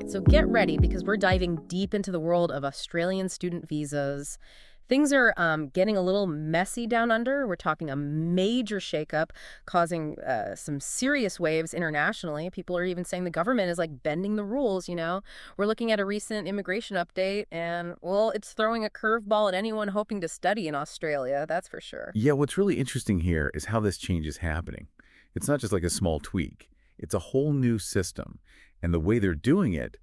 right, so get ready because we're diving deep into the world of Australian student visas. Things are getting a little messy down under. We're talking a major shakeup causing some serious waves internationally. People are even saying the government is like bending the rules. We're looking at a recent immigration update and, well, it's throwing a curveball at anyone hoping to study in Australia, that's for sure. Yeah, what's really interesting here is how this change is happening. It's not just like a small tweak. It's a whole new system. And the way they're doing it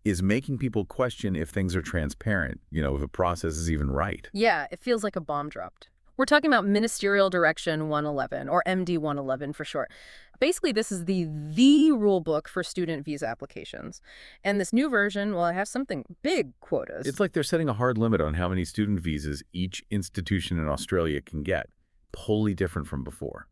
is making people question if things are transparent, if the process is even right. Yeah, it feels like a bomb dropped. We're talking about Ministerial Direction 111, or MD 111 for short. Basically, this is the rule book for student visa applications. And this new version, well, it has something big quotas. It's like they're setting a hard limit on how many student visas each institution in Australia can get, wholly different from before.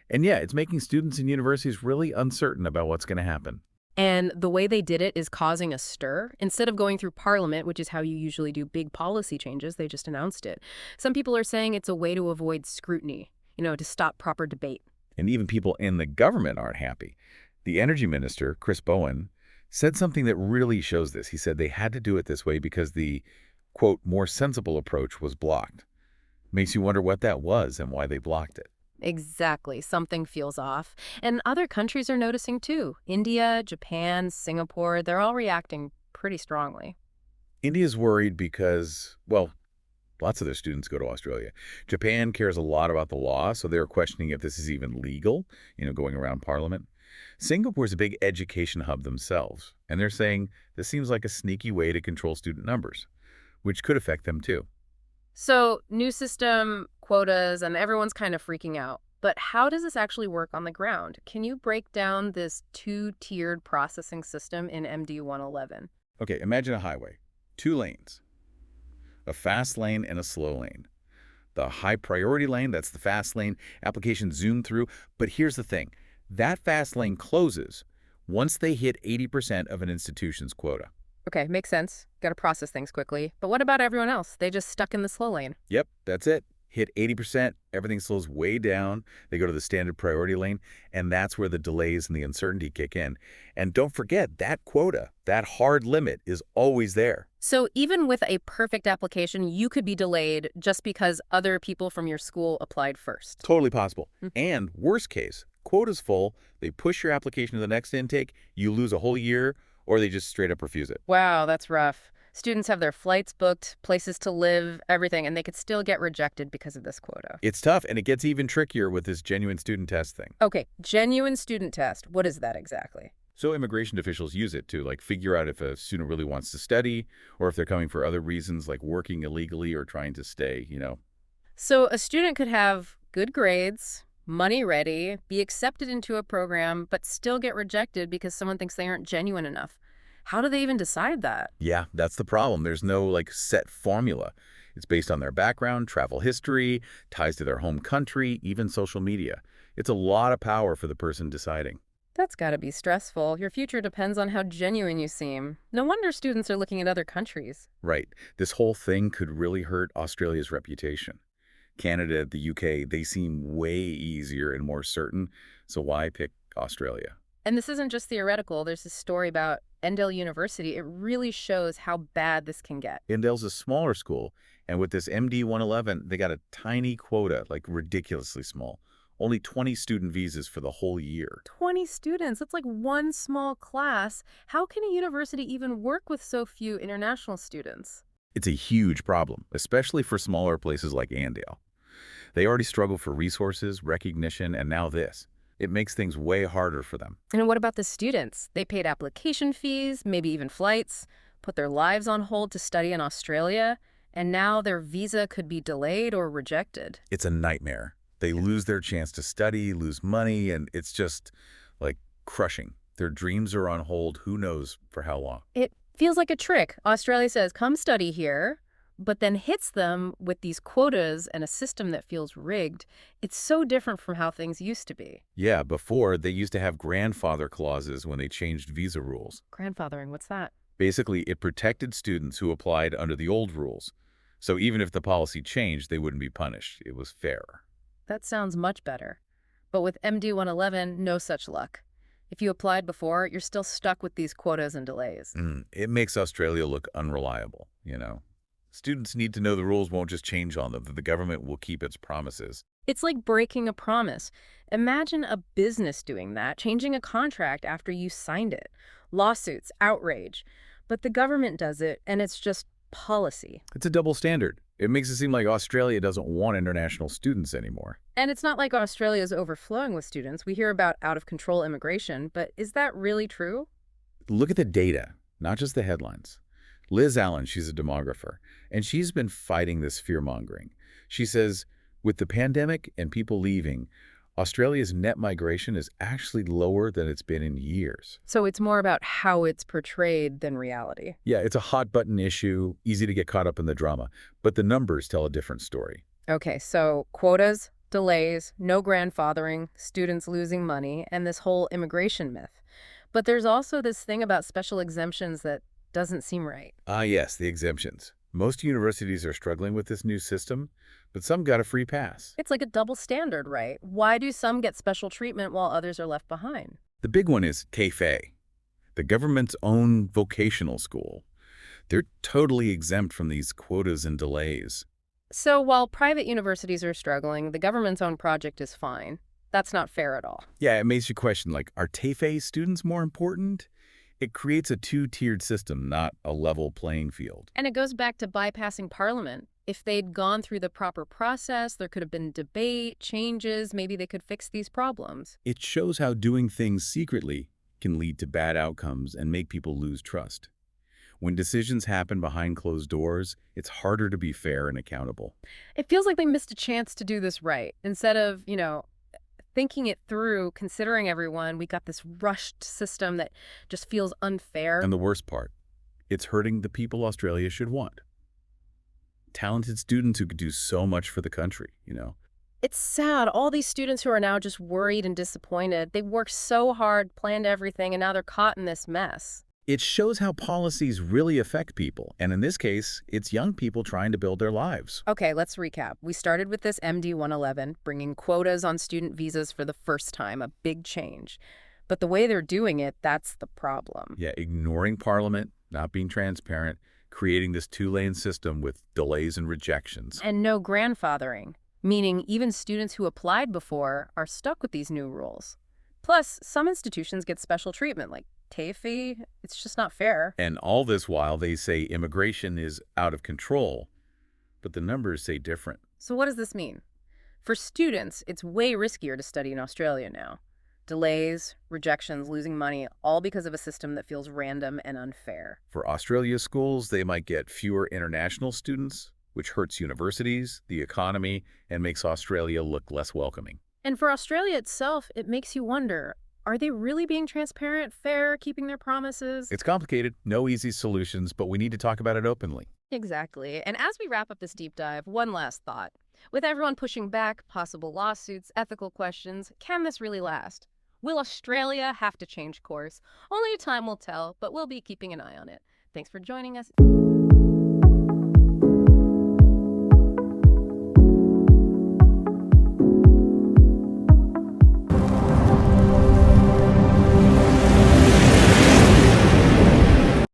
And yeah, it's making students and universities really uncertain about what's going to happen. And the way they did it is causing a stir. Instead of going through Parliament, which is how you usually do big policy changes, they just announced it. Some people are saying it's a way to avoid scrutiny, to stop proper debate. And even people in the government aren't happy. The energy minister, Chris Bowen, said something that really shows this. He said they had to do it this way because the, quote, more sensible approach was blocked. Makes you wonder what that was and why they blocked it. Exactly. Something feels off. And other countries are noticing too. India, Japan, Singapore, they're all reacting pretty strongly. India's worried because, well, lots of their students go to Australia. Japan cares a lot about the law, so they're questioning if this is even legal, going around Parliament. Singapore's a big education hub themselves, and they're saying this seems like a sneaky way to control student numbers, which could affect them too. So, new system, quotas, and everyone's kind of freaking out. But how does this actually work on the ground? Can you break down this two-tiered processing system in MD 111? Okay, imagine a highway. 2 lanes. A fast lane and a slow lane. The high priority lane, that's the fast lane, applications zoom through. But here's the thing. That fast lane closes once they hit 80% of an institution's quota. Okay, makes sense. Got to process things quickly. But what about everyone else? They just stuck in the slow lane. Yep, that's it. Hit 80%, everything slows way down. They go to the standard priority lane, and that's where the delays and the uncertainty kick in. And don't forget, that quota, that hard limit, is always there. So even with a perfect application, you could be delayed just because other people from your school applied first. Totally possible. And worst case, quota's full, they push your application to the next intake, you lose a whole year, or they just straight up refuse it. Wow, that's rough. Students have their flights booked, places to live, everything, and they could still get rejected because of this quota. It's tough, and it gets even trickier with this genuine student test thing. Okay, genuine student test. What is that exactly? So immigration officials use it to figure out if a student really wants to study or if they're coming for other reasons like working illegally or trying to stay. So a student could have good grades, money ready, be accepted into a program, but still get rejected because someone thinks they aren't genuine enough. How do they even decide that? Yeah, that's the problem. There's no set formula. It's based on their background, travel history, ties to their home country, even social media. It's a lot of power for the person deciding. That's got to be stressful. Your future depends on how genuine you seem. No wonder students are looking at other countries. Right. This whole thing could really hurt Australia's reputation. Canada, the UK, they seem way easier and more certain, so why pick Australia? And this isn't just theoretical. There's this story about Endale University. It really shows how bad this can get. Endale's a smaller school, and with this MD 111, they got a tiny quota, ridiculously small. Only 20 student visas for the whole year. 20 students. That's like one small class. How can a university even work with so few international students? It's a huge problem, especially for smaller places like Endale. They already struggle for resources, recognition, and now this. It makes things way harder for them. And what about the students? They paid application fees, maybe even flights, put their lives on hold to study in Australia, and now their visa could be delayed or rejected. It's a nightmare. They lose their chance to study, lose money, and it's just, crushing. Their dreams are on hold, who knows for how long. It feels like a trick. Australia says, come study here, but then hits them with these quotas and a system that feels rigged. It's so different from how things used to be. Yeah, before, they used to have grandfather clauses when they changed visa rules. Grandfathering, what's that? Basically, it protected students who applied under the old rules. So even if the policy changed, they wouldn't be punished. It was fair. That sounds much better. But with MD 111, no such luck. If you applied before, you're still stuck with these quotas and delays. It makes Australia look unreliable. Students need to know the rules won't just change on them, that the government will keep its promises. It's like breaking a promise. Imagine a business doing that, changing a contract after you signed it. Lawsuits, outrage. But the government does it, and it's just policy. It's a double standard. It makes it seem like Australia doesn't want international students anymore. And it's not like Australia is overflowing with students. We hear about out-of-control immigration, but is that really true? Look at the data, not just the headlines. Liz Allen, she's a demographer, and she's been fighting this fear-mongering. She says, with the pandemic and people leaving, Australia's net migration is actually lower than it's been in years. So it's more about how it's portrayed than reality. Yeah, it's a hot-button issue, easy to get caught up in the drama, but the numbers tell a different story. Okay, so quotas, delays, no grandfathering, students losing money, and this whole immigration myth. But there's also this thing about special exemptions that doesn't seem right. Ah, yes, the exemptions. Most universities are struggling with this new system, but some got a free pass. It's like a double standard, right? Why do some get special treatment while others are left behind? The big one is TAFE, the government's own vocational school. They're totally exempt from these quotas and delays. So while private universities are struggling, the government's own project is fine. That's not fair at all. Yeah, it makes you question, like, are TAFE students more important? It creates a two-tiered system, not a level playing field. And it goes back to bypassing Parliament. If they'd gone through the proper process, there could have been debate, changes, maybe they could fix these problems. It shows how doing things secretly can lead to bad outcomes and make people lose trust. When decisions happen behind closed doors, it's harder to be fair and accountable. It feels like they missed a chance to do this right. Instead of, thinking it through, considering everyone, we got this rushed system that just feels unfair. And the worst part, it's hurting the people Australia should want. Talented students who could do so much for the country. It's sad. All these students who are now just worried and disappointed, they worked so hard, planned everything, and now they're caught in this mess. It shows how policies really affect people, and in this case, it's young people trying to build their lives. Okay, let's recap. We started with this MD 111, bringing quotas on student visas for the first time, a big change. But the way they're doing it, that's the problem. Yeah, ignoring Parliament, not being transparent, creating this two-lane system with delays and rejections. And no grandfathering, meaning even students who applied before are stuck with these new rules. Plus, some institutions get special treatment, like TAFE. It's just not fair. And all this while they say immigration is out of control, but the numbers say different. So what does this mean? For students, it's way riskier to study in Australia now. Delays, rejections, losing money, all because of a system that feels random and unfair. For Australia schools, they might get fewer international students, which hurts universities, the economy, and makes Australia look less welcoming. And for Australia itself, it makes you wonder, are they really being transparent, fair, keeping their promises? It's complicated, no easy solutions, but we need to talk about it openly. Exactly. And as we wrap up this deep dive, one last thought. With everyone pushing back, possible lawsuits, ethical questions, can this really last? Will Australia have to change course? Only time will tell, but we'll be keeping an eye on it. Thanks for joining us.